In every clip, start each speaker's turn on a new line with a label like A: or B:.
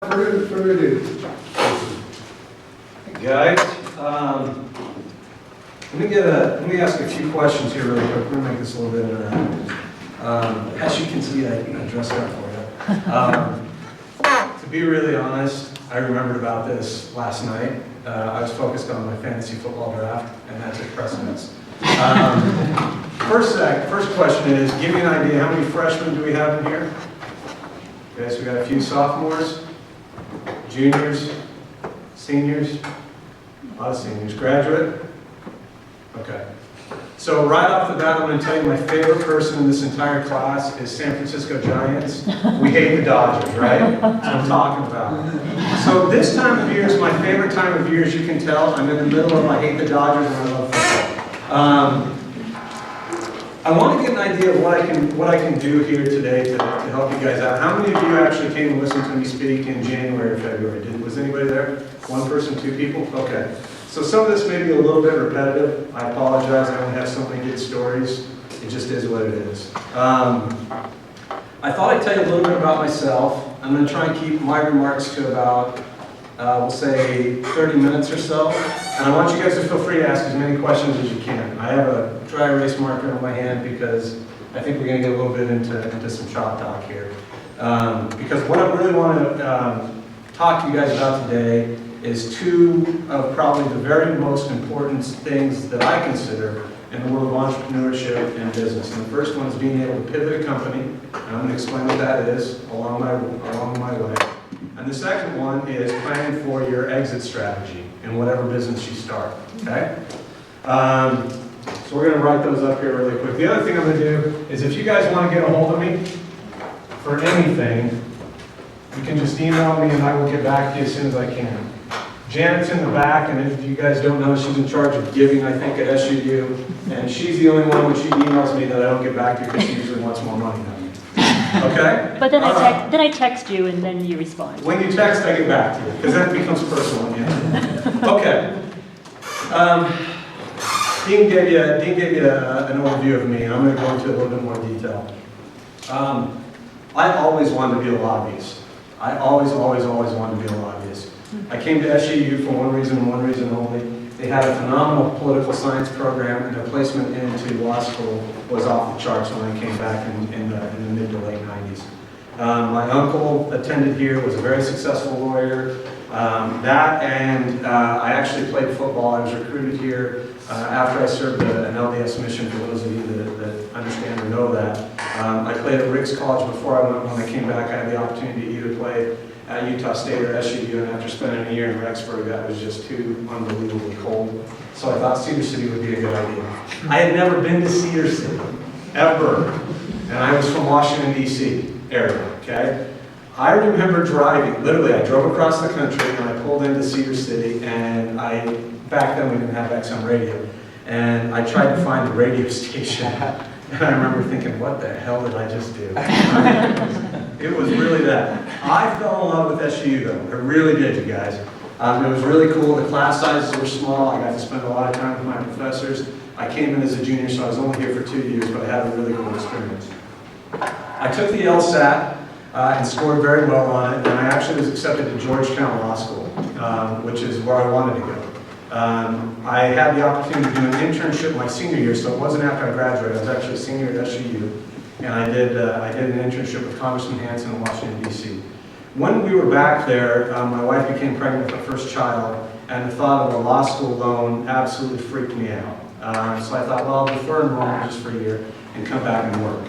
A: further ado.
B: Guys, let me ask a few questions here really quick. We're gonna make this a little bit interactive. As you can see, I dressed up for you. To be really honest, I remembered about this last night. I was focused on my fantasy football draft, and that took precedence. First question is, give me an idea, how many freshmen do we have in here? Okay, so we got a few sophomores, juniors, seniors, a lot of seniors. Graduate? Okay. So right off the bat, I'm going to tell you my favorite person in this entire class is San Francisco Giants. We hate the Dodgers, right? That's what I'm talking about. So this time of year is my favorite time of year, as you can tell. I'm in the middle of I hate the Dodgers and I love football. I want to get an idea of what I can do here today to help you guys out. How many of you actually came and listened to me speak in January or February? Was anybody there? One person, two people? Okay. So some of this may be a little bit repetitive. I apologize. I don't have so many good stories. It just is what it is. I thought I'd tell you a little bit about myself. I'm going to try and keep my remarks to about, we'll say 30 minutes or so. And I want you guys to feel free to ask as many questions as you can. I have a dry erase marker in my hand because I think we're going to get a little bit into some shop talk here. Because what I really want to talk to you guys about today is two of probably the very most important things that I consider in the world of entrepreneurship and business. And the first one is being able to pivot a company, and I'm going to explain what that is along my way. And the second one is planning for your exit strategy in whatever business you start, okay? So we're going to write those up here really quick. The other thing I'm going to do is if you guys want to get a hold of me for anything, you can just email me and I will get back to you as soon as I can. Janet's in the back, and if you guys don't know, she's in charge of giving, I think, at SUU. And she's the only one when she emails me that I don't get back to because she usually wants more money than me. Okay?
C: But then I text you and then you respond.
B: When you text, I get back to you, because then it becomes personal. Yeah. Okay. Dean gave you an overview of me, and I'm going to go into a little bit more detail. I always wanted to be a lobbyist. I always wanted to be a lobbyist. I came to SUU for one reason and one reason only. They had a phenomenal political science program, and their placement into law school was off the charts when I came back in the mid to late 90s. My uncle attended here, was a very successful lawyer. I actually played football. I was recruited here after I served an LDS mission, for those of you that understand or know that. I played at Riggs College before when I came back. I had the opportunity to either play at Utah State or SUU, and after spending a year in Rexburg, that was just too unbelievably cold. So I thought Cedar City would be a good idea. I had never been to Cedar City, ever. And I was from Washington, D.C. area, okay? I remember driving, literally I drove across the country and I pulled into Cedar City, and back then we didn't have XM radio, and I tried to find a radio station, and I remember thinking, what the hell did I just do? It was really that. I fell in love with SUU though, I really did, you guys. It was really cool, the class sizes were small, I got to spend a lot of time with my professors. I came in as a junior, so I was only here for 2 years, but I had a really cool experience. I took the LSAT and scored very well on it, and I actually was accepted to Georgetown Law School, which is where I wanted to go. I had the opportunity to do an internship my senior year, so it wasn't after I graduated. I was actually a senior at SUU, and I did an internship with Congressman Hanson in Washington, D.C. When we were back there, my wife became pregnant with her first child, and the thought of a law school loan absolutely freaked me out. So I thought, well, I'll defer enrollment just for a year and come back and work.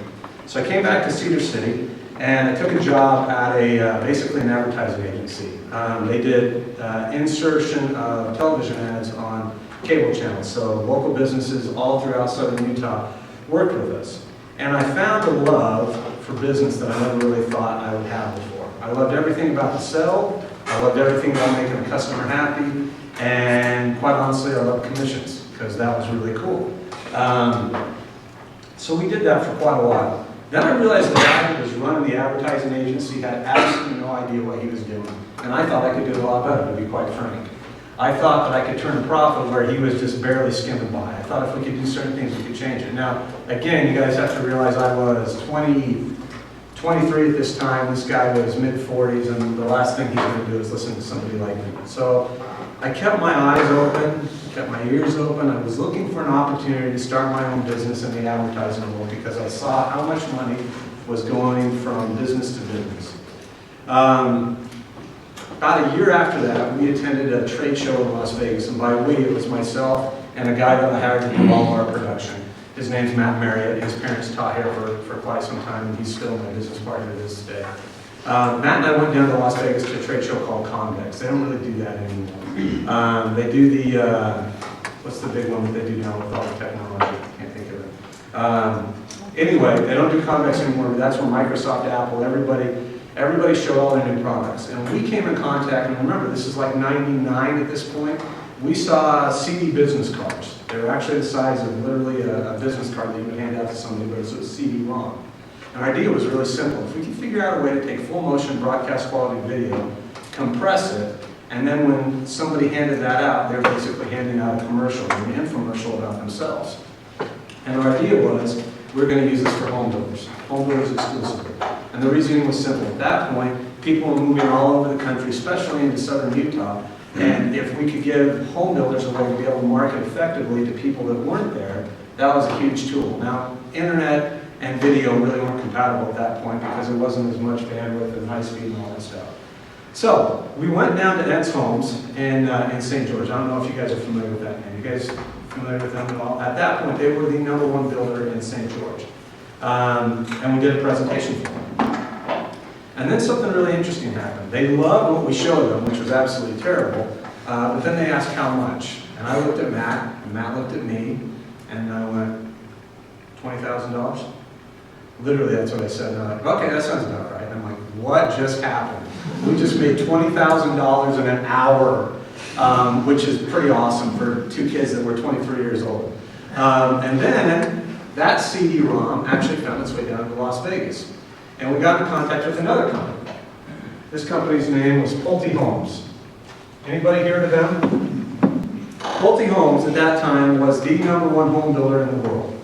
B: So I came back to Cedar City, and I took a job at basically an advertising agency. They did insertion of television ads on cable channels, so local businesses all throughout southern Utah worked with us. And I found a love for business that I never really thought I would have before. I loved everything about the sell, I loved everything about making a customer happy, and quite honestly, I loved commissions, because that was really cool. So we did that for quite a while. Then I realized the guy who was running the advertising agency had absolutely no idea what he was doing. And I thought I could do a lot better, to be quite frank. I thought that I could turn a profit where he was just barely skimming by. I thought if we could do certain things, we could change it. Now, again, you guys have to realize I was 22 23 at this time, this guy was mid-40s, and the last thing he's going to do is listen to somebody like me. So I kept my eyes open, kept my ears open. I was looking for an opportunity to start my own business in the advertising world because I saw how much money was going from business to business. About a year after that, we attended a trade show in Las Vegas, and by we, it was myself and a guy that I hired to do all of our production. His name's Matt Marriott. His parents taught here for quite some time, and he's still my business partner to this day. Matt and I went down to Las Vegas to a trade show called Convex. They don't really do that anymore. They do the, what's the big one that they do now with all the technology? I can't think of it. Anyway, they don't do Convex anymore, but that's where Microsoft, Apple, everybody showed all their new products. And we came in contact, and remember, this is like 99 at this point. We saw CD business cards. They were actually the size of literally a business card that you would hand out to somebody, but it was a CD-ROM. And our idea was really simple. If we could figure out a way to take full motion broadcast quality video, compress it, and then when somebody handed that out, they were basically handing out a commercial, an infomercial about themselves. And our idea was, we were going to use this for home builders exclusively. And the reasoning was simple. At that point, people were moving all over the country, especially into southern Utah. And if we could give home builders a way to be able to market effectively to people that weren't there, that was a huge tool. Now, internet and video really weren't compatible at that point because there wasn't as much bandwidth and high speed and all that stuff. So, we went down to Ed's Homes in St. George. I don't know if you guys are familiar with that name. You guys familiar with them at all? At that point, they were the #1 builder in St. George. And we did a presentation for them. And then something really interesting happened. They loved what we showed them, which was absolutely terrible, but then they asked how much. And I looked at Matt, and Matt looked at me, and I went, $20,000? Literally, that's what I said. And they're like, okay, that sounds about right. And I'm like, what just happened? We just made $20,000 in an hour, which is pretty awesome for two kids that were 23 years old. And then that CD-ROM actually found its way down to Las Vegas. And we got in contact with another company. This company's name was Pulte Homes. Anybody heard of them? Pulte Homes at that time was the #1 home builder in the world.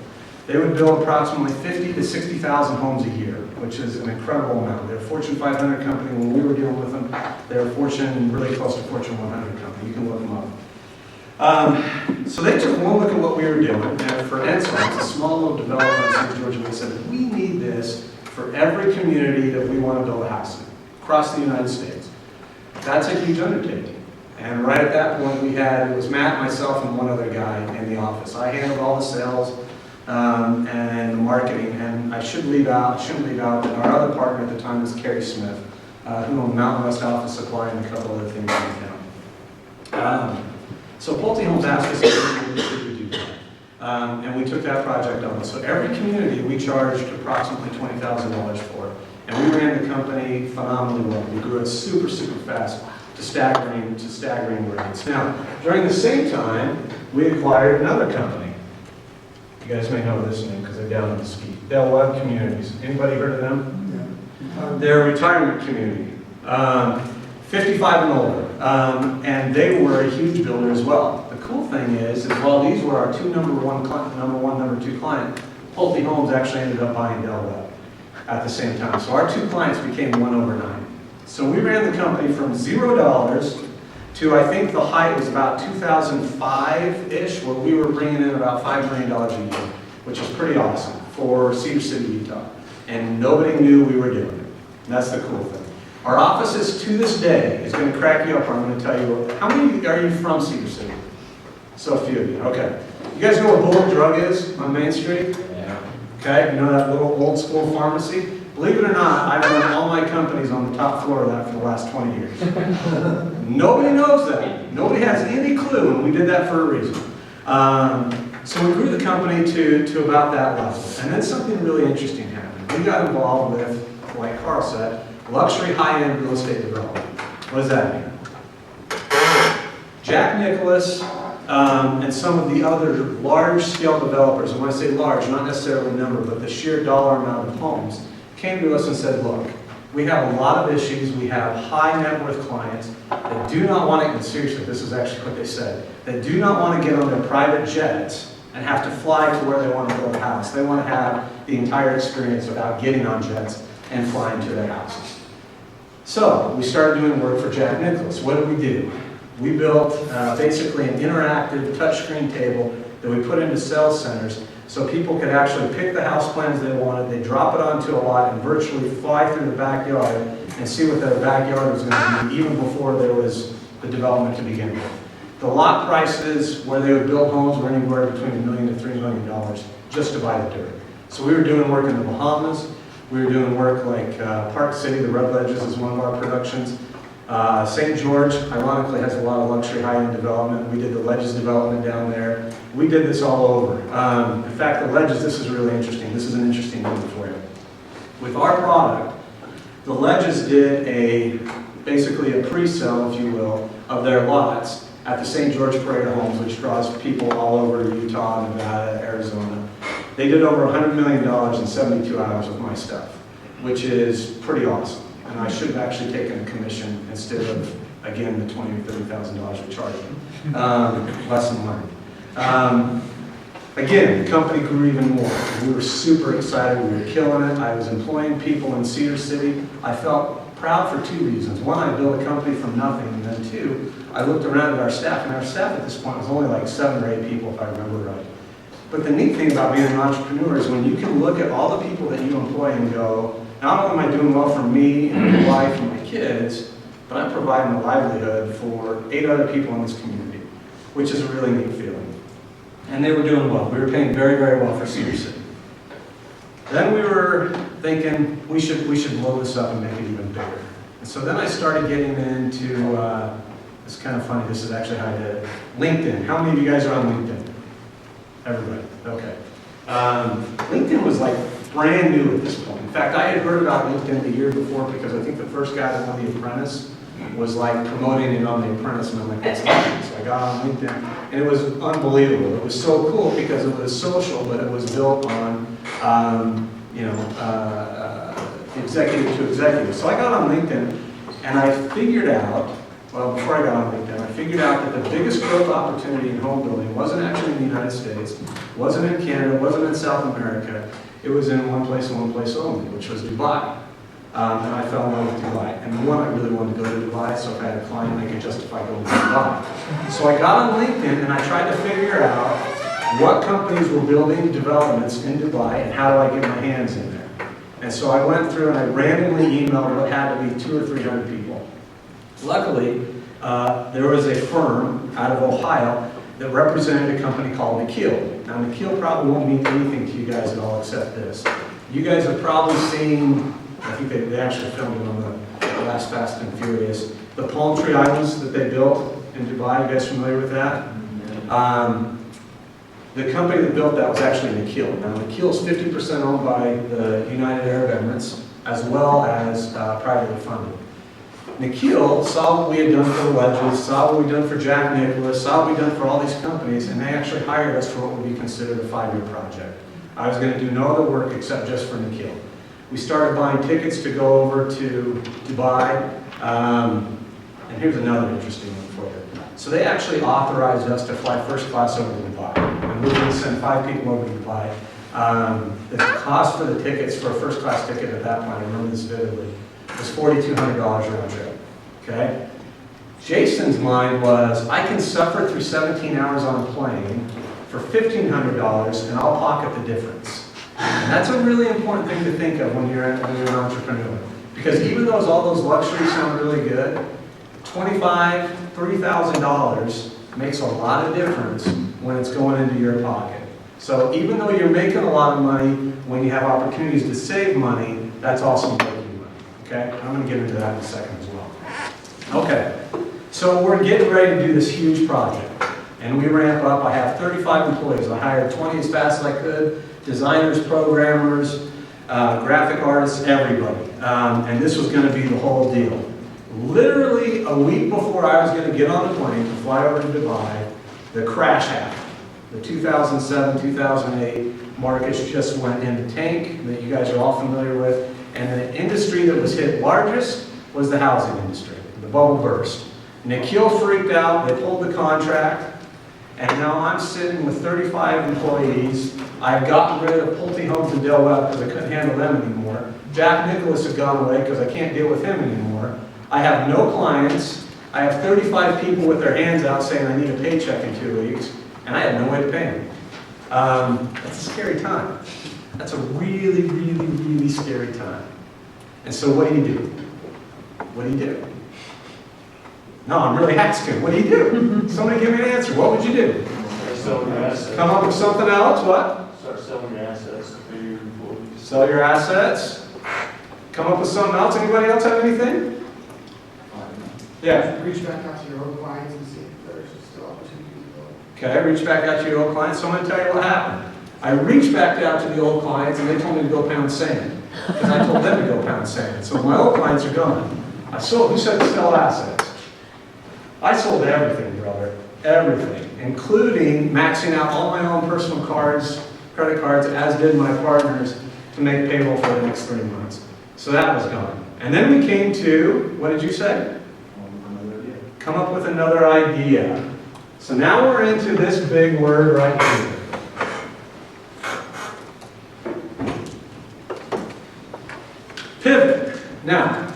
B: They would build approximately 50 to 60,000 homes a year, which is an incredible amount. They're a Fortune 500 company. When we were dealing with them, they're really close to Fortune 100 company. You can look them up. So they took one look at what we were doing, and for Ed's Homes, a small little developer in St. George, they said, we need this for every community that we want to build a house in, across the United States. That's a huge undertaking. And right at that point, it was Matt, myself, and one other guy in the office. I handled all the sales and the marketing, and I shouldn't leave out that our other partner at the time was Kerry Smith, who owned Mountain West Office Supply and a couple other things in town. So Pulte Homes asked us if we do that. And we took that project on. So every community we charged approximately $20,000 for. And we ran the company phenomenally well. We grew it super, super fast to staggering rates. Now, during the same time, we acquired another company. You guys may know this name because they're down in the ski. Del Webb Communities. Anybody heard of them? Yeah. They're a retirement community. 55 and older. And they were a huge builder as well. The cool thing is while these were our two number one, number two client, Pulte Homes actually ended up buying Del Webb at the same time. So our two clients became 1 over 9. So we ran the company from $0 to, I think the height was about 2005-ish, where we were bringing in about $5 million a year, which is pretty awesome for Cedar City, Utah. And nobody knew we were doing it. And that's the cool thing. Our offices to this day is going to crack you up. I'm going to tell you, how many are you from Cedar City? So few of you. Okay. You guys know what Bullet Drug is on Main Street? Yeah. Okay. You know that little old school pharmacy? Believe it or not, I've run all my companies on the top floor of that for the last 20 years. Nobody knows that. Nobody has any clue, and we did that for a reason. So we grew the company to about that level. And then something really interesting happened. We got involved with, like Carl said, luxury high-end real estate development. What does that mean? Jack Nicklaus and some of the other large-scale developers, and when I say large, not necessarily number, but the sheer dollar amount of homes, came to us and said, look, we have a lot of issues. We have high net worth clients that do not want to, and seriously, this is actually what they said, that do not want to get on their private jets and have to fly to where they want to build a house. They want to have the entire experience without getting on jets and flying to their houses. So we started doing work for Jack Nicklaus. What did we do? We built basically an interactive touchscreen table that we put into sales centers so people could actually pick the house plans they wanted, they drop it onto a lot and virtually fly through the backyard and see what their backyard was going to be even before there was the development to begin with. The lot prices where they would build homes were anywhere between $1 million to $3 million just to buy the dirt. So we were doing work in the Bahamas. We were doing work like Park City, the Red Ledges is one of our productions. St. George, ironically, has a lot of luxury high-end development. We did the Ledges development down there. We did this all over. In fact, the Ledges, this is really interesting. This is an interesting one for you. With our product, the Ledges did basically a pre-sale, if you will, of their lots at the St. George Parade of Homes, which draws people all over Utah, Nevada, Arizona. They did over $100 million in 72 hours with my stuff, which is pretty awesome. And I should have actually taken a commission instead of, again, the $20,000 or $30,000 we charged them. Lesson learned. Again, the company grew even more. We were super excited. We were killing it. I was employing people in Cedar City. I felt proud for two reasons. One, I built a company from nothing. And then two, I looked around at our staff. And our staff at this point was only like 7 or 8 people, if I remember right. But the neat thing about being an entrepreneur is when you can look at all the people that you employ and go, not only am I doing well for me and my wife and my kids, but I'm providing a livelihood for 8 other people in this community, which is a really neat feeling. And they were doing well. We were paying very, very well for Cedar City. Then we were thinking we should blow this up and make it even bigger. And so then I started getting into, it's kind of funny, this is actually how I did it, LinkedIn. How many of you guys are on LinkedIn? Everybody, okay. LinkedIn was like brand new at this point. In fact, I had heard about LinkedIn the year before because I think the first guy that won The Apprentice was like promoting it on The Apprentice, and I'm like, what's that? So I got on LinkedIn, and it was unbelievable. It was so cool because it was social, but it was built on, executive to executive. So I got on LinkedIn, and I figured out, well, before I got on LinkedIn, I figured out that the biggest growth opportunity in home building wasn't actually in the United States, wasn't in Canada, wasn't in South America. It was in one place and one place only, which was Dubai. And I fell in love with Dubai. And one, I really wanted to go to Dubai, so if I had a client, I could justify going to Dubai. So I got on LinkedIn and I tried to figure out what companies were building developments in Dubai and how do I get my hands in there. And so I went through and I randomly emailed what had to be 200 or 300 people. Luckily, there was a firm out of Ohio that represented a company called Nikhil. Now, Nikhil probably won't mean anything to you guys at all except this. You guys have probably seen, I think they actually filmed it on the last Fast and Furious, the Palm Tree Islands that they built in Dubai. You guys familiar with that? The company that built that was actually Nikhil. Now, Nikhil is 50% owned by the United Arab Emirates, as well as privately funded. Nikhil saw what we had done for the Ledges, saw what we'd done for Jack Nicklaus, saw what we'd done for all these companies, and they actually hired us for what would be considered a 5-year project. I was going to do no other work except just for Nikhil. We started buying tickets to go over to Dubai, and here's another interesting one for you. So they actually authorized us to fly first class over to Dubai, and we were going to send 5 people over to Dubai. The cost for the tickets, for a first class ticket at that point, I remember this vividly, was $4,200 round trip, okay? Jason's mind was, I can suffer through 17 hours on a plane for $1,500 and I'll pocket the difference. And that's a really important thing to think of when you're an entrepreneur. Because even though all those luxuries sound really good, $2,500, $3,000 makes a lot of difference when it's going into your pocket. So even though you're making a lot of money, when you have opportunities to save money, that's also making money. Okay, I'm going to get into that in a second as well. Okay, so we're getting ready to do this huge project. And we ramp up. I have 35 employees. I hired 20 as fast as I could. Designers, programmers, graphic artists, everybody. And this was going to be the whole deal. Literally a week before I was going to get on the plane to fly over to Dubai, the crash happened. The 2007, 2008 markets just went in the tank that you guys are all familiar with. And the industry that was hit largest was the housing industry. The bubble burst. Nikhil freaked out. They pulled the contract. And now I'm sitting with 35 employees. I've gotten rid of Pulte Homes and Dale Webb because I couldn't handle them anymore. Jack Nicholas has gone away because I can't deal with him anymore. I have no clients. I have 35 people with their hands out saying I need a paycheck in 2 weeks, and I have no way to pay them. That's a scary time. That's a really, really, really scary time. And so what do you do? What do you do? No, I'm really asking. What do you do? Somebody give me an answer. What would you do?
A: Start selling your assets.
B: Come up with something else? What?
A: Start selling your assets to pay your employees.
B: Sell your assets. Come up with something else. Anybody else have anything? Yeah.
D: Reach back out to your old clients and see if there's still opportunities to go.
B: Okay, reach back out to your old clients. So I'm going to tell you what happened. I reached back out to the old clients and they told me to go pound sand. Because I told them to go pound sand. So my old clients are gone. I sold, who said to sell assets? I sold everything, brother. Everything. Including maxing out all my own personal cards, credit cards, as did my partners, to make payroll for the next 3 months. So that was gone. And then we came to, what did you say? Come up with another idea. So now we're into this big word right here. Pivot. Now,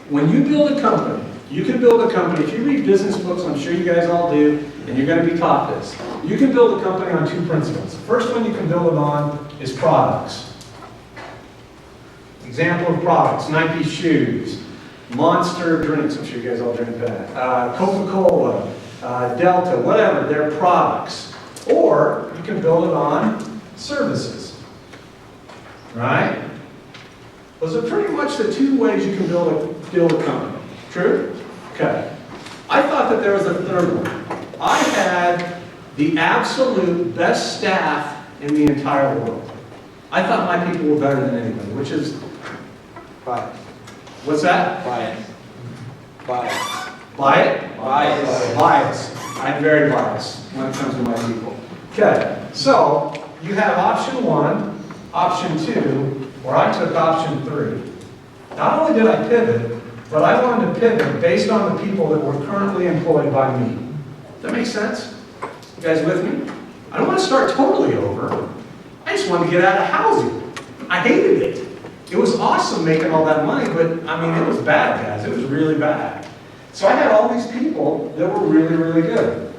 B: when you build a company, you can build a company, if you read business books, I'm sure you guys all do, and you're going to be taught this. You can build a company on 2 principles. The first one you can build it on is products. Example of products, Nike shoes, Monster drinks, I'm sure you guys all drink that, Coca-Cola, Delta, whatever, they're products. Or you can build it on services, right? Those are pretty much the 2 ways you can build a company. True? Okay. I thought that there was a third one. I had the absolute best staff in the entire world. I thought my people were better than anybody, which is...
E: Bias.
B: What's that?
E: Bias. Bias.
B: Buy it?
E: Bias.
B: Bias. I'm very biased when it comes to my people. Okay, so you have option 1, option 2, or I took option 3. Not only did I pivot, but I wanted to pivot based on the people that were currently employed by me. Does that make sense? You guys with me? I don't want to start totally over. I just wanted to get out of housing. I hated it. It was awesome making all that money, but I mean, it was bad, guys. It was really bad. So I had all these people that were really, really good.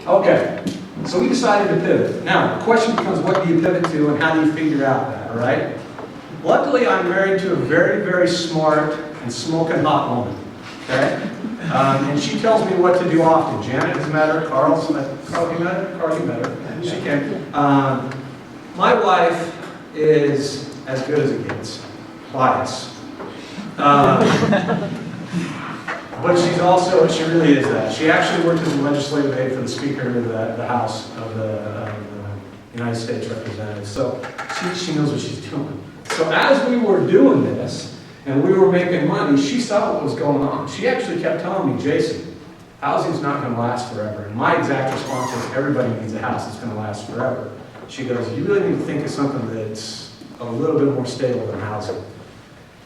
B: Okay, so we decided to pivot. Now, the question becomes, what do you pivot to and how do you figure out that, all right? Luckily, I'm married to a very, very smart and smoking hot woman, okay? And she tells me what to do often. Janet has met her. Carl, you met her? Carl, you met her. She can. My wife is as good as it gets. Bias. But she's also, she really is that. She actually worked as a legislative aide for the Speaker of the House of the United States Representatives. So she knows what she's doing. So as we were doing this, and we were making money, she saw what was going on. She actually kept telling me, Jason, housing's not going to last forever. And my exact response is, everybody needs a house that's going to last forever. She goes, you really need to think of something that's a little bit more stable than housing.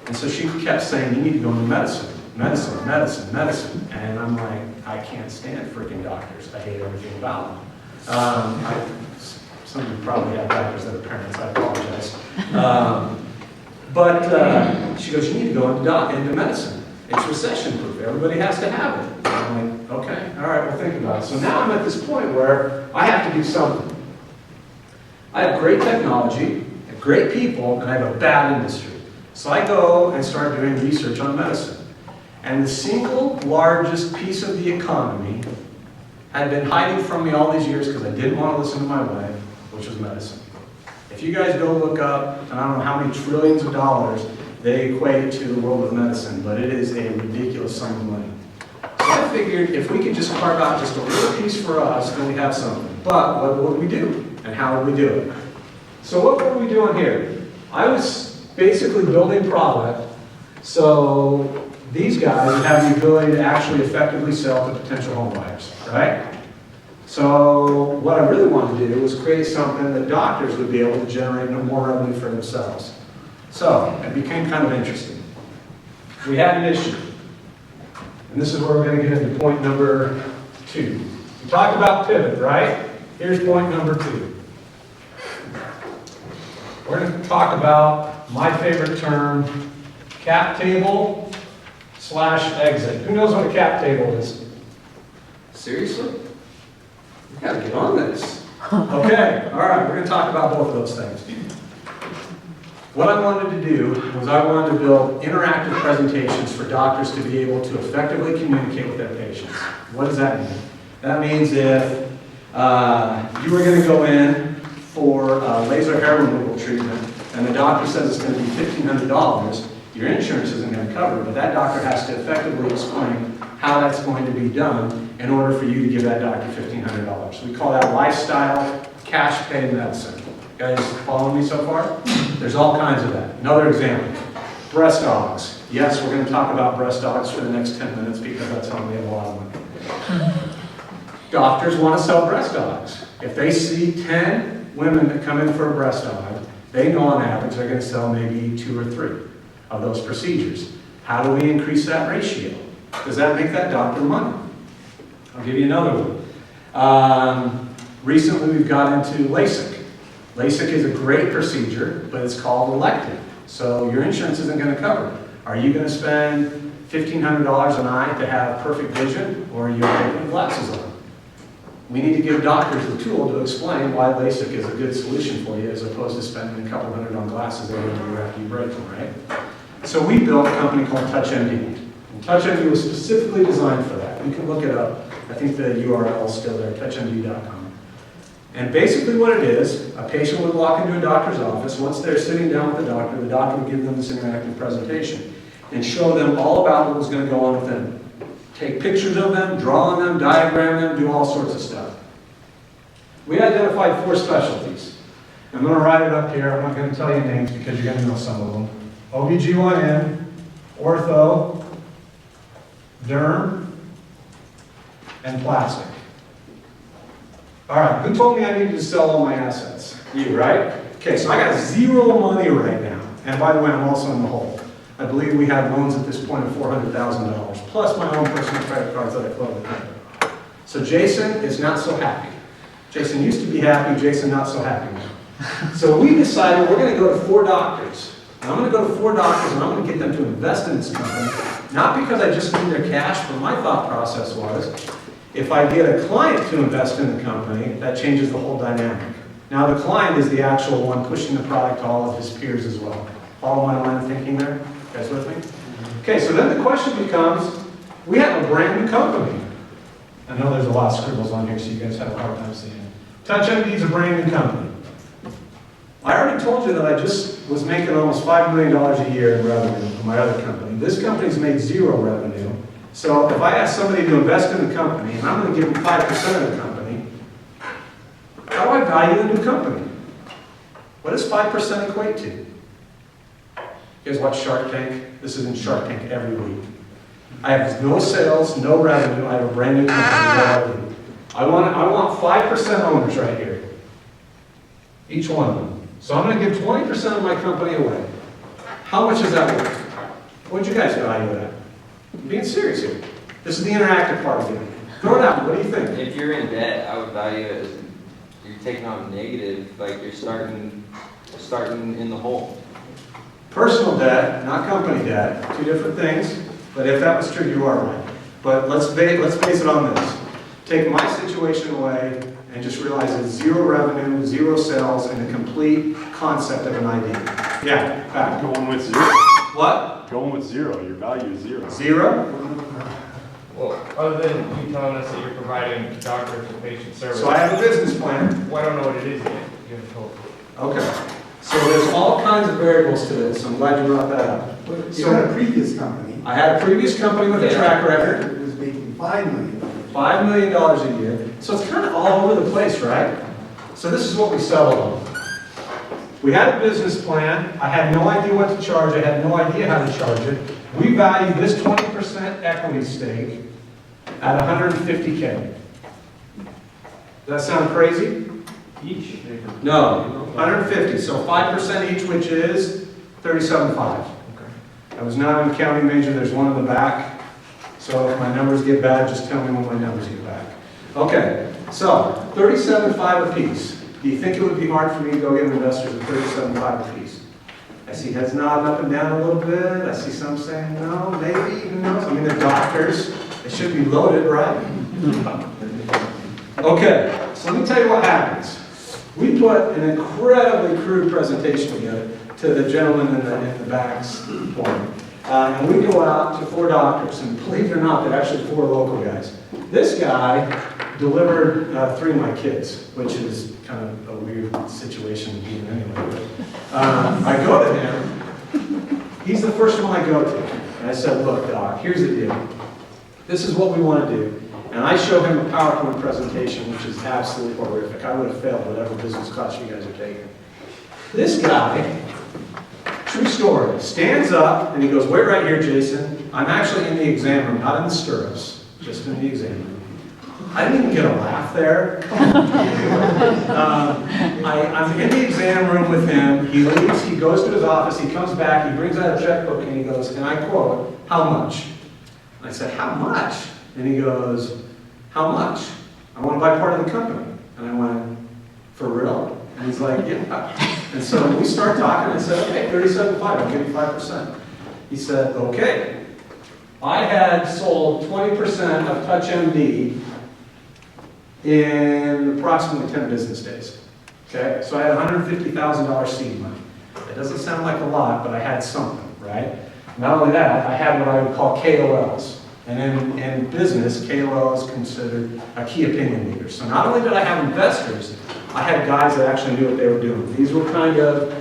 B: And so she kept saying, you need to go into medicine. Medicine, medicine, medicine. And I'm like, I can't stand freaking doctors. I hate everything about them. Some of you probably have doctors that are parents. I apologize. But she goes, you need to go into medicine. It's recession-proof. Everybody has to have it. And I'm like, okay, all right, we'll think about it. So now I'm at this point where I have to do something. I have great technology, I have great people, and I have a bad industry. So I go and start doing research on medicine. And the single largest piece of the economy had been hiding from me all these years because I didn't want to listen to my wife, which was medicine. If you guys go look up, and I don't know how many trillions of dollars they equate to the world of medicine, but it is a ridiculous sum of money. So I figured if we could just carve out just a little piece for us, then we have something. But what would we do? And how would we do it? So what were we doing here? I was basically building product so these guys would have the ability to actually effectively sell to potential home buyers, right? So what I really wanted to do was create something that doctors would be able to generate more revenue for themselves. So it became kind of interesting. We had an issue. And this is where we're going to get into point number 2. Talk about pivot, right? Here's point number 2. We're going to talk about my favorite term, cap table / exit. Who knows what a cap table is? Seriously? We gotta get on this. Okay, all right, we're going to talk about both of those things. What I wanted to do was I wanted to build interactive presentations for doctors to be able to effectively communicate with their patients. What does that mean? That means if you were going to go in for laser hair removal treatment and the doctor says it's going to be $1,500, your insurance isn't going to cover it, but that doctor has to effectively explain how that's going to be done in order for you to give that doctor $1,500. We call that lifestyle cash pay medicine. You guys following me so far? There's all kinds of that. Another example, breast dogs. Yes, we're going to talk about breast dogs for the next 10 minutes because that's how we have a lot of money. Doctors want to sell breast dogs. If they see 10 women that come in for a breast dog, they know on average they're going to sell maybe 2 or 3 of those procedures. How do we increase that ratio? Does that make that doctor money? I'll give you another one. Recently we've got into LASIK. LASIK is a great procedure, but it's called elective. So your insurance isn't going to cover it. Are you going to spend $1,500 an eye to have perfect vision, or are you going to put glasses on? We need to give doctors the tool to explain why LASIK is a good solution for you as opposed to spending a couple hundred on glasses every year after you break them, right? So we built a company called TouchMD. And TouchMD was specifically designed for that. You can look it up. I think the URL is still there, touchmd.com. And basically what it is, a patient would walk into a doctor's office. Once they're sitting down with the doctor would give them this interactive presentation and show them all about what was going to go on with them. Take pictures of them, draw on them, diagram them, do all sorts of stuff. We identified 4 specialties. I'm going to write it up here. I'm not going to tell you names because you're going to know some of them. OBGYN, ortho, derm, and plastic. All right, who told me I needed to sell all my assets? You, right? Okay, so I got 0 money right now. And by the way, I'm also in the hole. I believe we have loans at this point of $400,000, plus my own personal credit cards that I float with. So Jason is not so happy. Jason used to be happy, Jason not so happy now. So we decided we're going to go to 4 doctors. And I'm going to go to 4 doctors and I'm going to get them to invest in this company, not because I just need their cash, but my thought process was, if I get a client to invest in the company, that changes the whole dynamic. Now the client is the actual one pushing the product to all of his peers as well. Follow my line of thinking there? You guys with me? Okay, so then the question becomes, we have a brand new company. I know there's a lot of scribbles on here, so you guys have a hard time seeing it. TouchMD is a brand new company. I already told you that I just was making almost $5 million a year in revenue from my other company. This company's made 0 revenue. So if I ask somebody to invest in the company, and I'm going to give them 5% of the company, how do I value the new company? What does 5% equate to? You guys watch Shark Tank? This is in Shark Tank every week. I have no sales, no revenue. I have a brand new company. I want 5% owners right here. Each one of them. So I'm going to give 20% of my company away. How much is that worth? What would you guys value that? I'm being serious here. This is the interactive part of it. Throw it out. What do you think?
F: If you're in debt, I would value it as you're taking on negative, like you're starting in the hole.
B: Personal debt, not company debt, 2 different things. But if that was true, you are right. But let's base it on this. Take my situation away and just realize it's 0 revenue, 0 sales, and a complete concept of an idea. Yeah, back.
A: Going with 0.
B: What?
A: Going with 0. Your value is 0.
B: 0?
G: Well, other than you telling us that you're providing doctors and patient service.
B: So I have a business plan.
G: Well, I don't know what it is yet. You haven't told.
B: Okay. So there's all kinds of variables to this. I'm glad you brought that up.
D: You had a previous company.
B: I had a previous company with a track record.
D: It was making $5 million.
B: $5 million a year. So it's kind of all over the place, right? So this is what we settled on. We had a business plan. I had no idea what to charge. I had no idea how to charge it. We valued this 20% equity stake at $150K. Does that sound crazy?
A: Each?
B: No, 150. So 5% each, which is 37.5.
G: Okay.
B: I was not an accounting major. There's one in the back. So if my numbers get bad, just tell me when my numbers get back. Okay, so 37.5 apiece. Do you think it would be hard for me to go get investors at 37.5 apiece? I see heads nodding up and down a little bit. I see some saying no, maybe, who knows? I mean, they're doctors. They should be loaded, right? Okay, so let me tell you what happens. We put an incredibly crude presentation together to the gentleman in the back's point. And we go out to 4 doctors, and believe it or not, they're actually 4 local guys. This guy delivered 3 of my kids, which is kind of a weird situation to be in anyway. But, I go to him. He's the first one I go to. And I said, look, Doc, here's the deal. This is what we want to do. And I show him a PowerPoint presentation, which is absolutely horrific. I would have failed whatever business class you guys are taking. This guy, true story, stands up and he goes, wait right here, Jason. I'm actually in the exam room, not in the stirrups, just in the exam room. I didn't even get a laugh there. I'm in the exam room with him. He leaves, he goes to his office, he comes back, he brings out a checkbook and he goes, and I quote, how much? I said, how much? And he goes, how much? I want to buy part of the company. And I went, for real? And he's like, yeah. And so we start talking, and I said, okay, 37.5, I'll give you 5%. He said, okay. I had sold 20% of TouchMD in approximately 10 business days. Okay, so I had $150,000 seed money. It doesn't sound like a lot, but I had something, right? Not only that, I had what I would call KOLs. And in business, KOL is considered a key opinion leader. So not only did I have investors, I had guys that actually knew what they were doing. These were kind of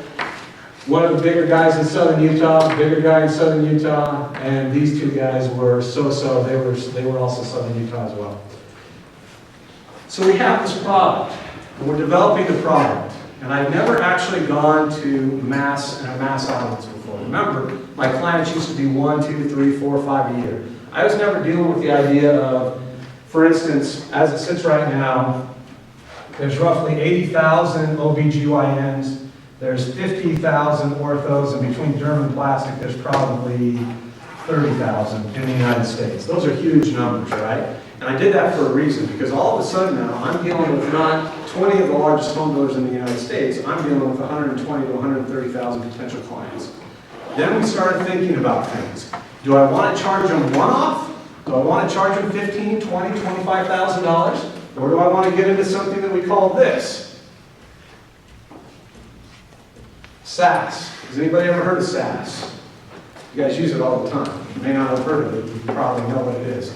B: one of the bigger guys in southern Utah, bigger guy in southern Utah, and these 2 guys were so-so. They were also southern Utah as well. So we have this product, and we're developing the product. And I've never actually gone to mass audience before. Remember, my clients used to be 1, 2, 3, 4, 5 a year. I was never dealing with the idea of, for instance, as it sits right now, there's roughly 80,000 OBGYNs, there's 50,000 orthos, and between derm and plastic, there's probably 30,000 in the United States. Those are huge numbers, right? And I did that for a reason, because all of a sudden now, I'm dealing with not 20 of the largest home builders in the United States, I'm dealing with 120 to 130,000 potential clients. Then we started thinking about things. Do I want to charge them one-off? Do I want to charge them $15,000, $20,000, $25,000? Or do I want to get into something that we call this? SaaS. Has anybody ever heard of SaaS? You guys use it all the time. You may not have heard of it, but you probably know what it is.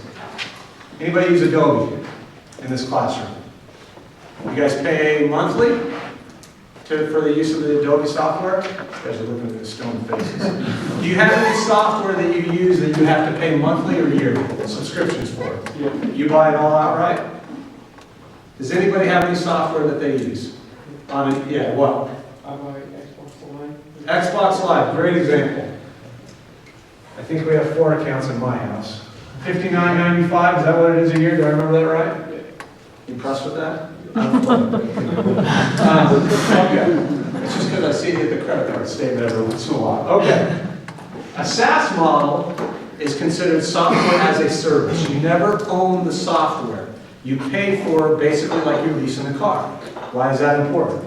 B: Anybody use Adobe in this classroom? You guys pay monthly for the use of the Adobe software? You guys are looking at the stone faces. Do you have any software that you use that you have to pay monthly or yearly? Subscriptions for it?
A: Yeah.
B: You buy it all outright? Does anybody have any software that they use? Yeah, what?
D: I buy Xbox Live.
B: Xbox Live, great example. I think we have 4 accounts in my house. $59.95, is that what it is a year? Do I remember that right? You impressed with that? Okay. It's just because I see it hit the credit card statement every once in a while. Okay. A SaaS model is considered software as a service. You never own the software. You pay for basically like you're leasing a car. Why is that important?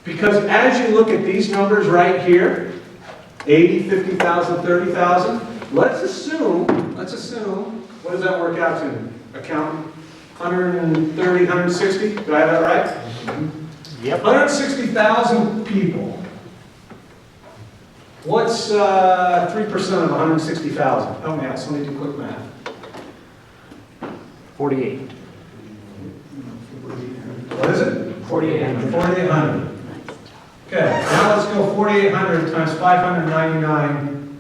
B: Because as you look at these numbers right here, 80, 50,000, 30,000, let's assume, what does that work out to? Accountant? 130, 160? Do I have that right?
A: Yep.
B: 160,000 people. What's 3% of 160,000? Help me out, somebody do quick math.
A: 48.
B: What is it?
A: 4,800.
B: 4,800. Okay, now let's go 4,800 times 599.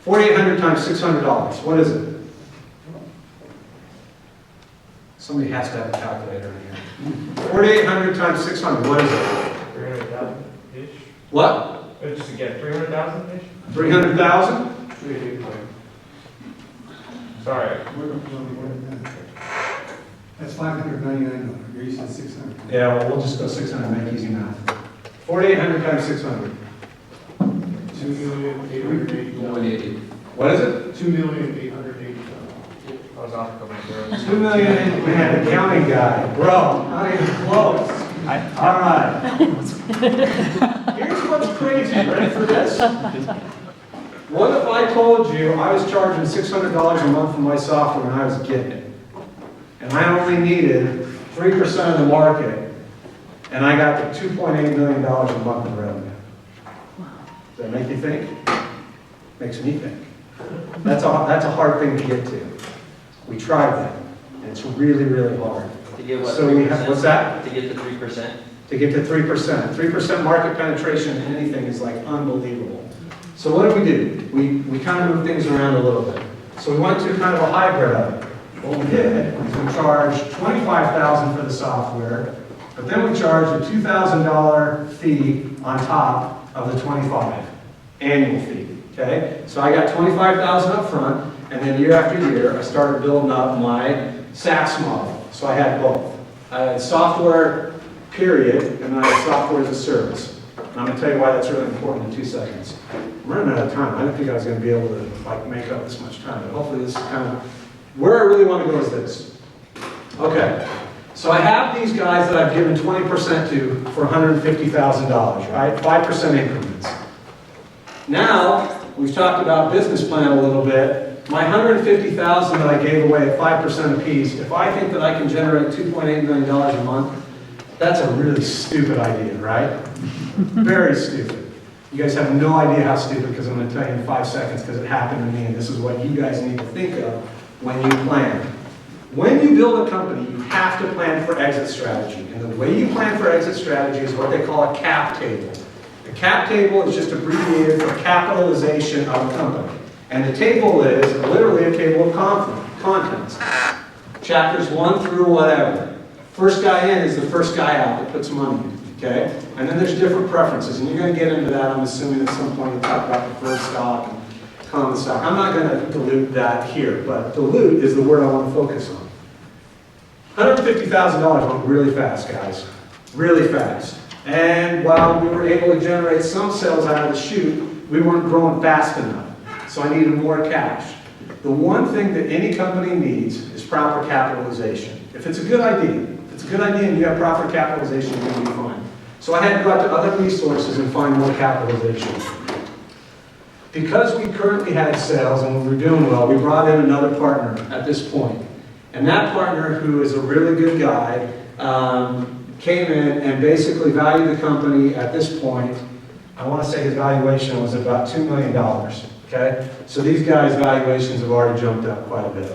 B: 4,800 times $600. What is it? Somebody has to have a calculator in here. 4,800 times 600. What is it?
G: 300,000-ish?
B: What?
G: Just to get 300,000-ish?
B: 300,000?
G: Sorry.
H: That's $599. You're using 600.
B: Yeah, well, we'll just go 600, make easy math. 4,800 times 600.
H: 2,880,000.
B: What is it?
H: 2,880,000.
G: Oh, was off a couple of zeros.
B: 2 million, man, accounting guy, bro, not even close. All right. Here's what's crazy, ready for this? What if I told you I was charging $600 a month for my software and I was getting it? And I only needed 3% of the market, and I got to $2.8 million a month in revenue. Does that make you think? Makes me think. That's a hard thing to get to. We tried that, and it's really, really hard.
F: To get what,
B: So we have, what's that?
F: To get to 3%?
B: To get to 3%. 3% market penetration in anything is like unbelievable. So what did? We kind of moved things around a little bit. So we went to kind of a hybrid of it. What we did is we charged $25,000 for the software, but then we charged a $2,000 fee on top of the $25,000 annual fee. Okay? So I got $25,000 up front, and then year after year I started building up my SaaS model. So I had both. I had software, period, and then I had software as a service. And I'm going to tell you why that's really important in 2 seconds. I'm running out of time. I didn't think I was going to be able to make up this much time, but hopefully this is kind of where I really want to go is this. Okay, so I have these guys that I've given 20% to for $150,000, right? 5% increments. Now, we've talked about business plan a little bit. My $150,000 that I gave away at 5% apiece, if I think that I can generate $2.8 million a month, that's a really stupid idea, right? Very stupid. You guys have no idea how stupid, because I'm going to tell you in 5 seconds, because it happened to me, and this is what you guys need to think of when you plan. When you build a company, you have to plan for exit strategy. And the way you plan for exit strategy is what they call a cap table. The cap table is just abbreviated for capitalization of a company. And the table is literally a table of contents. Chapters 1 through whatever. First guy in is the first guy out that puts money in. Okay? And then there's different preferences. And you're going to get into that, I'm assuming, at some point. You'll talk about preferred stock and common stock. I'm not going to dilute that here, but dilute is the word I want to focus on. $150,000 went really fast, guys. Really fast. And while we were able to generate some sales out of the chute, we weren't growing fast enough. So I needed more cash. The one thing that any company needs is proper capitalization. If it's a good idea, and you have proper capitalization, you're going to be fine. So I had to go out to other resources and find more capitalization. Because we currently had sales and we were doing well, we brought in another partner at this point. And that partner, who is a really good guy, came in and basically valued the company at this point. I want to say his valuation was about $2 million. Okay? So these guys' valuations have already jumped up quite a bit.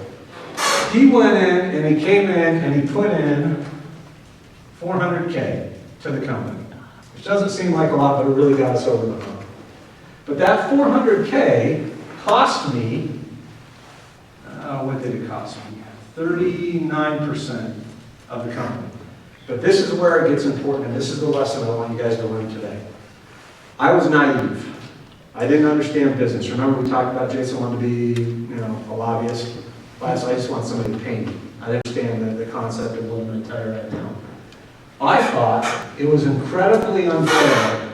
B: He went in and he came in and he put in $400K to the company, which doesn't seem like a lot, but it really got us over the hump. But that $400K cost me, what did it cost me? 39% of the company. But this is where it gets important, and this is the lesson I want you guys to learn today. I was naive. I didn't understand business. Remember we talked about Jason wanted to be, a lobbyist. I just want somebody to pay me. I understand the concept of what I'm going to tell you right now. I thought it was incredibly unfair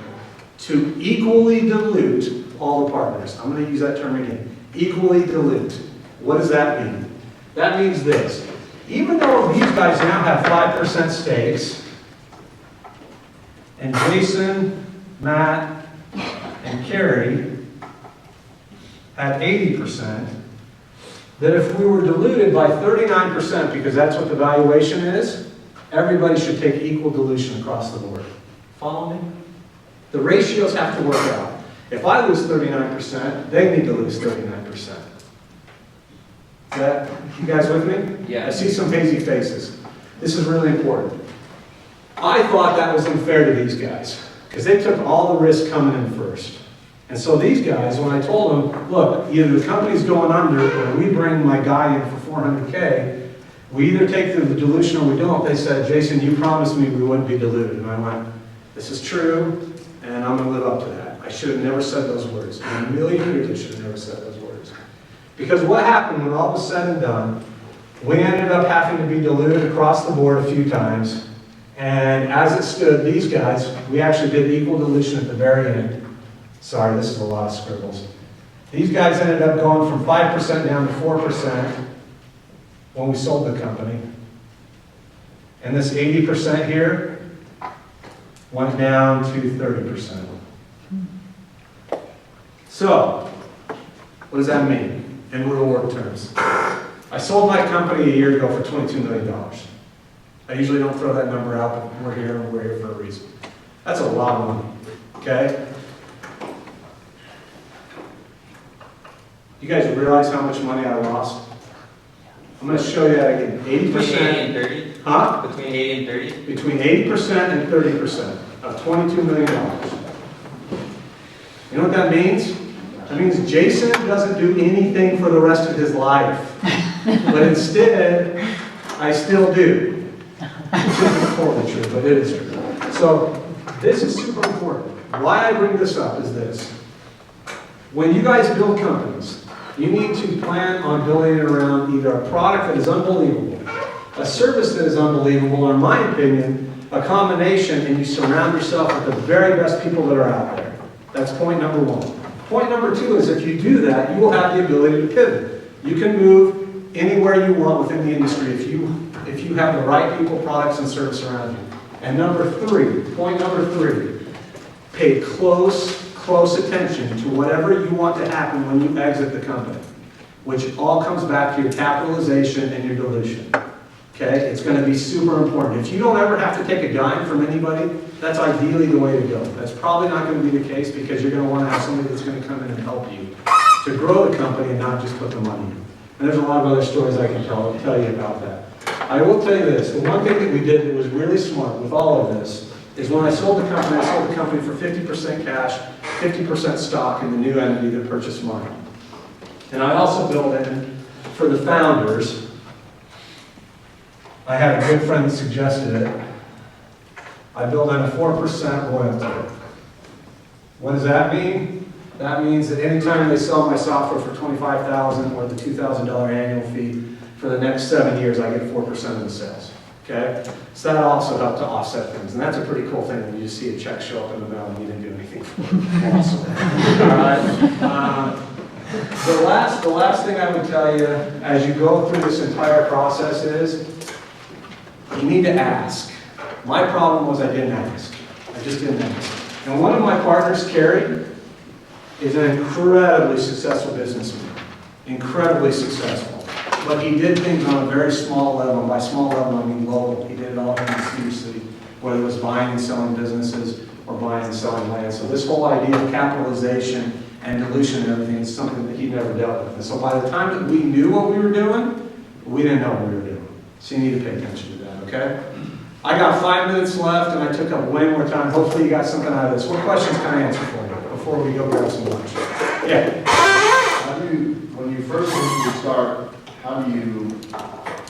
B: to equally dilute all the partners. I'm going to use that term again. Equally dilute. What does that mean? That means this. Even though these guys now have 5% stakes, and Jason, Matt, and Carrie had 80%, that if we were diluted by 39%, because that's what the valuation is, everybody should take equal dilution across the board. Follow me? The ratios have to work out. If I lose 39%, they need to lose 39%. Is that, you guys with me?
F: Yeah.
B: I see some hazy faces. This is really important. I thought that was unfair to these guys, because they took all the risk coming in first. And so these guys, when I told them, look, either the company's going under or we bring my guy in for $400K, we either take the dilution or we don't. They said, Jason, you promised me we wouldn't be diluted. And I went, this is true, and I'm going to live up to that. I should have never said those words. In a million years, I should have never said those words. Because what happened when all was said and done, we ended up having to be diluted across the board a few times. And as it stood, these guys, we actually did equal dilution at the very end. Sorry, this is a lot of scribbles. These guys ended up going from 5% down to 4%. when we sold the company. And this 80% here went down to 30%. So, what does that mean in real world terms? I sold my company a year ago for $22 million. I usually don't throw that number out, but we're here for a reason. That's a lot of money, okay? You guys realize how much money I lost? I'm going to show you that again. 80%.
F: Between 80 and 30?
B: Huh?
F: Between 80 and 30?
B: Between 80% and 30% of $22 million. You know what that means? That means Jason doesn't do anything for the rest of his life. But instead, I still do. It's not totally true, but it is true. So, this is super important. Why I bring this up is this. When you guys build companies, you need to plan on building it around either a product that is unbelievable, a service that is unbelievable, or in my opinion, a combination, and you surround yourself with the very best people that are out there. That's point number one. Point number two is if you do that, you will have the ability to pivot. You can move anywhere you want within the industry if you have the right people, products, and service around you. And number three, point number three, pay close attention to whatever you want to happen when you exit the company, which all comes back to your capitalization and your dilution. Okay? It's going to be super important. If you don't ever have to take a dime from anybody, that's ideally the way to go. That's probably not going to be the case because you're going to want to have somebody that's going to come in and help you to grow the company and not just put the money in. And there's a lot of other stories I can tell you about that. I will tell you this. The one thing that we did that was really smart with all of this is when I sold the company for 50% cash, 50% stock in the new entity that purchased mine. And I also built in, for the founders, I had a good friend that suggested it, I built in a 4% royalty. What does that mean? That means that anytime they sell my software for $25,000 or the $2,000 annual fee, for the next 7 years, I get 4% of the sales. Okay? So that also helped to offset things. And that's a pretty cool thing when you just see a check show up in the mail and you didn't do anything for it. Awesome. All right. The last thing I would tell you as you go through this entire process is you need to ask. My problem was I didn't ask. I just didn't ask. And one of my partners, Carrie, is an incredibly successful businessman. Incredibly successful. But he did things on a very small level, and by small level I mean local. He did it all in the Sioux City, whether it was buying and selling businesses or buying and selling land. So this whole idea of capitalization and dilution and everything is something that he never dealt with. And so by the time that we knew what we were doing, we didn't know what we were doing. So you need to pay attention to that, okay? I got 5 minutes left, and I took up way more time. Hopefully you got something out of this. What questions can I answer for you before we go grab some lunch? Yeah?
I: When you first start, how do you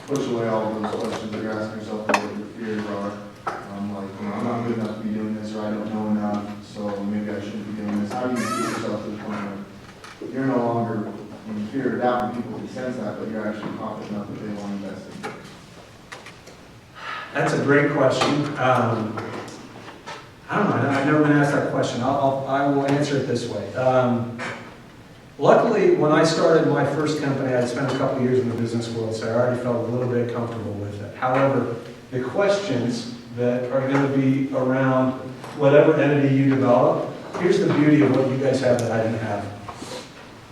I: push away all of those questions that you're asking yourself what your fears are? I'm not good enough to be doing this, or I don't know enough, so maybe I shouldn't be doing this. How do you get yourself to the point where you're no longer, when you figure it out, and people can sense that, but you're actually confident enough that they want to invest in it?
B: That's a great question. I don't know. I've never been asked that question. I will answer it this way. Luckily, when I started my first company, I'd spent a couple years in the business world, so I already felt a little bit comfortable with it. However, the questions that are going to be around whatever entity you develop, here's the beauty of what you guys have that I didn't have.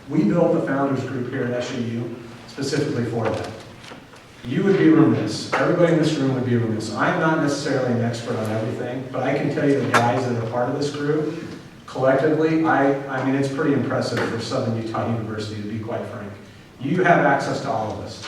B: We built the Founders Group here at SUU specifically for that. You would be remiss, everybody in this room would be remiss. I'm not necessarily an expert on everything, but I can tell you the guys that are part of this group, collectively, I mean, it's pretty impressive for Southern Utah University, to be quite frank. You have access to all of us.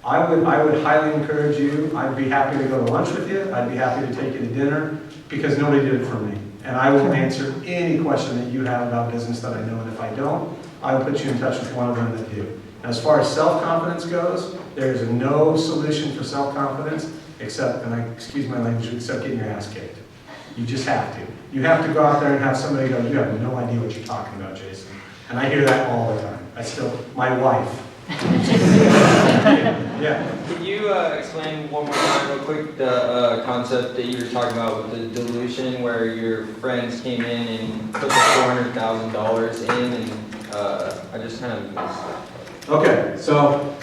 B: I would highly encourage you. I'd be happy to go to lunch with you. I'd be happy to take you to dinner because nobody did it for me. And I will answer any question that you have about business that I know, and if I don't, I will put you in touch with one of them that do. As far as self-confidence goes, there is no solution for self-confidence except, and excuse my language, except getting your ass kicked. You just have to. You have to go out there and have somebody go, you have no idea what you're talking about, Jason. And I hear that all the time. My wife. Yeah.
F: Can you explain one more time real quick the concept that you were talking about with the dilution where your friends came in and put the $400,000 in and I just kind of missed.
B: Okay, so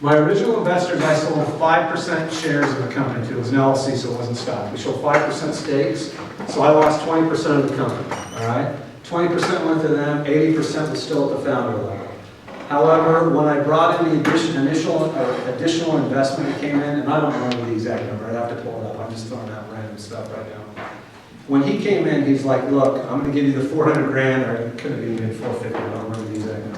B: My original investors, I sold 5% shares of the company to. It was an LLC, so it wasn't stock. We sold 5% stakes, so I lost 20% of the company, all right? 20% went to them, 80% was still at the founder level. However, when I brought in the additional investment that came in, and I don't remember the exact number, I'd have to pull it up, I'm just throwing out random stuff right now. When he came in, he's like, look, I'm gonna give you the 400 grand, or it could have even been 450, I don't remember the exact number.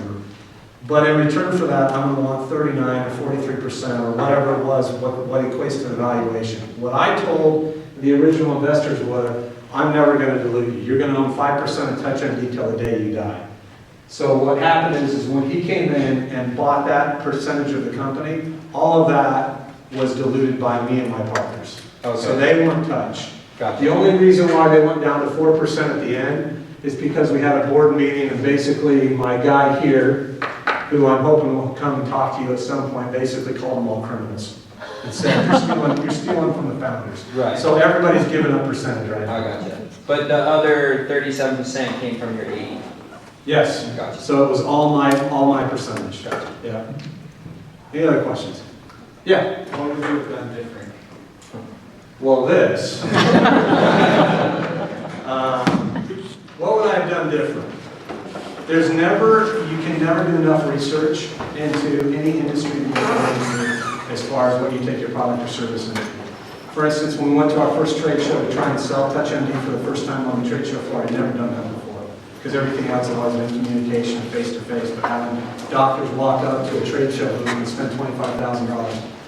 B: But in return for that, I'm gonna want 39 or 43% or whatever it was, what equates to the valuation. What I told the original investors was, I'm never gonna dilute you. You're gonna own 5% of TouchMD till the day you die. So what happened is when he came in and bought that percentage of the company, all of that was diluted by me and my partners.
F: Okay.
B: So they weren't touched.
F: Gotcha.
B: The only reason why they went down to 4% at the end is because we had a board meeting and basically my guy here, who I'm hoping will come and talk to you at some point, basically called them all criminals. And said, you're stealing from the founders.
F: Right.
B: So everybody's giving a percentage right now.
F: I gotcha. But the other 37% came from your 80.
B: Yes.
F: Gotcha.
B: So it was all my percentage.
F: Gotcha.
B: Yeah. Any other questions? Yeah.
E: What would you have done different?
B: Well, this. What would I have done different? You can never do enough research into any industry that you're in as far as what you take your product or service into. For instance, when we went to our first trade show to try and sell TouchMD for the first time on the trade show floor, I'd never done that before. Because everything else had always been communication, face-to-face, but having doctors walk up to a trade show booth and spend $25,000,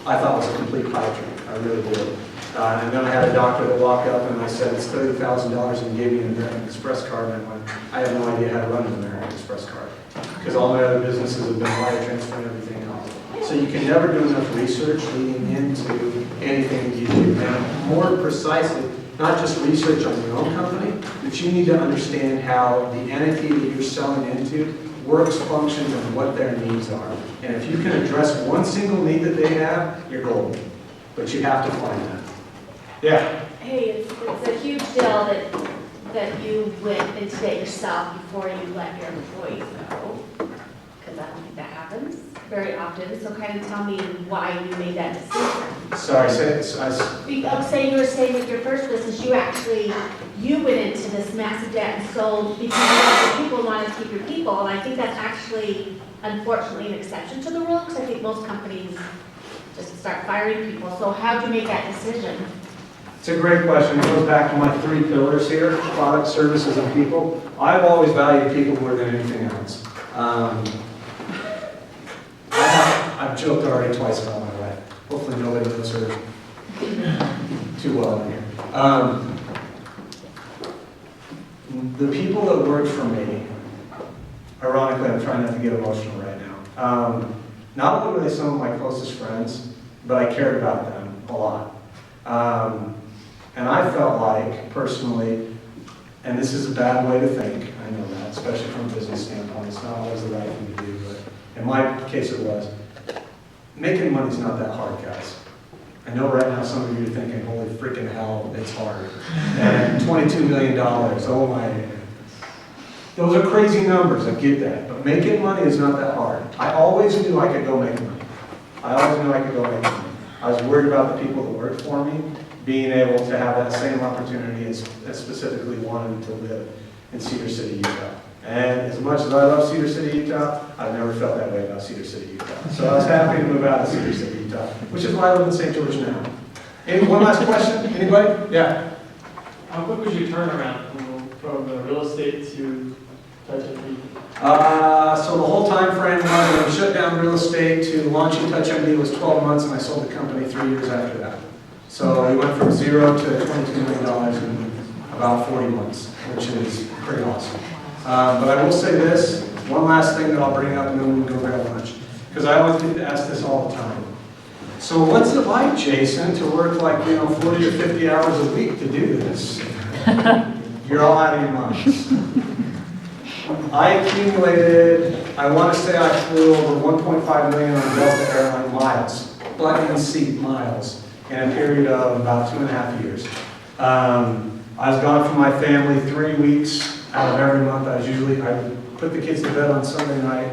B: I thought was a complete pipe dream. I really did. And then I had a doctor that walked up and I said, it's $30,000 and he gave me an American Express card. And I went, I have no idea how to run an American Express card. Because all my other businesses have been wire transfer and everything else. So you can never do enough research leading into anything that you do. And more precisely, not just research on your own company, but you need to understand how the entity that you're selling into works, functions, and what their needs are. And if you can address one single need that they have, you're golden. But you have to find that. Yeah.
J: Hey, it's a huge deal that you went and did it yourself before you let your employees know, because I don't think that happens very often. So kind of tell me why you made that decision.
B: Sorry, say it.
J: I'm saying you were saying with your first business, you went into this massive debt and sold because people wanted to keep your people, and I think that's actually, unfortunately, an exception to the rule, because I think most companies just start firing people. So how did you make that decision?
B: It's a great question. It goes back to my 3 pillars here, product, services, and people. I've always valued people more than anything else. I've joked already twice about my wife. Hopefully nobody knows her too well in here. The people that work for me, ironically, I'm trying not to get emotional right now. Not only were they some of my closest friends, but I cared about them a lot. And I felt like, personally, and this is a bad way to think, I know that, especially from a business standpoint, it's not always the right thing to do, but in my case it was. Making money's not that hard, guys. I know right now some of you are thinking, holy freaking hell, it's hard. And $22 million, oh my. Those are crazy numbers, I get that, but making money is not that hard. I always knew I could go make money. I always knew I could go make money. I was worried about the people that worked for me, being able to have that same opportunity and specifically wanting to live in Cedar City, Utah. And as much as I love Cedar City, Utah, I've never felt that way about Cedar City, Utah. So I was happy to move out of Cedar City, Utah, which is why I live in St. George now. One last question? Anybody? Yeah.
K: How quick was your turnaround from real estate to TouchMD?
B: So the whole time frame when we shut down real estate to launching TouchMD was 12 months, and I sold the company 3 years after that. So we went from 0 to $22 million in about 40 months, which is pretty awesome. But I will say this, one last thing that I'll bring up and then we'll go grab lunch. Because I always get asked this all the time. So what's it like, Jason, to work like, 40 or 50 hours a week to do this? You're all out of your minds. I accumulated, I want to say I flew over 1.5 million on Delta Airline miles, butt-in-seat miles, in a period of about 2.5 years. I was gone from my family 3 weeks out of every month. I would put the kids to bed on Sunday night,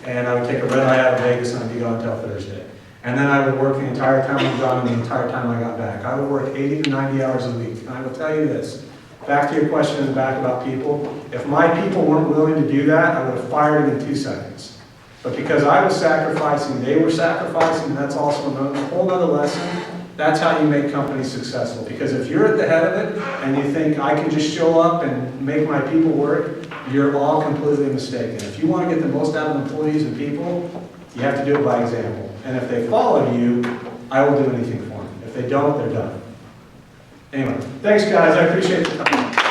B: and I would take a red eye out of Vegas, and I'd be gone until Thursday. And then I would work the entire time I'm gone and the entire time I got back. I would work 80 to 90 hours a week. And I will tell you this, back to your question in the back about people, if my people weren't willing to do that, I would have fired them in 2 seconds. But because I was sacrificing, they were sacrificing, and that's also a whole other lesson. That's how you make companies successful. Because if you're at the head of it and you think I can just show up and make my people work, you're all completely mistaken. If you want to get the most out of employees and people, you have to do it by example. And if they follow you, I will do anything for them. If they don't, they're done. Anyway, thanks guys, I appreciate it.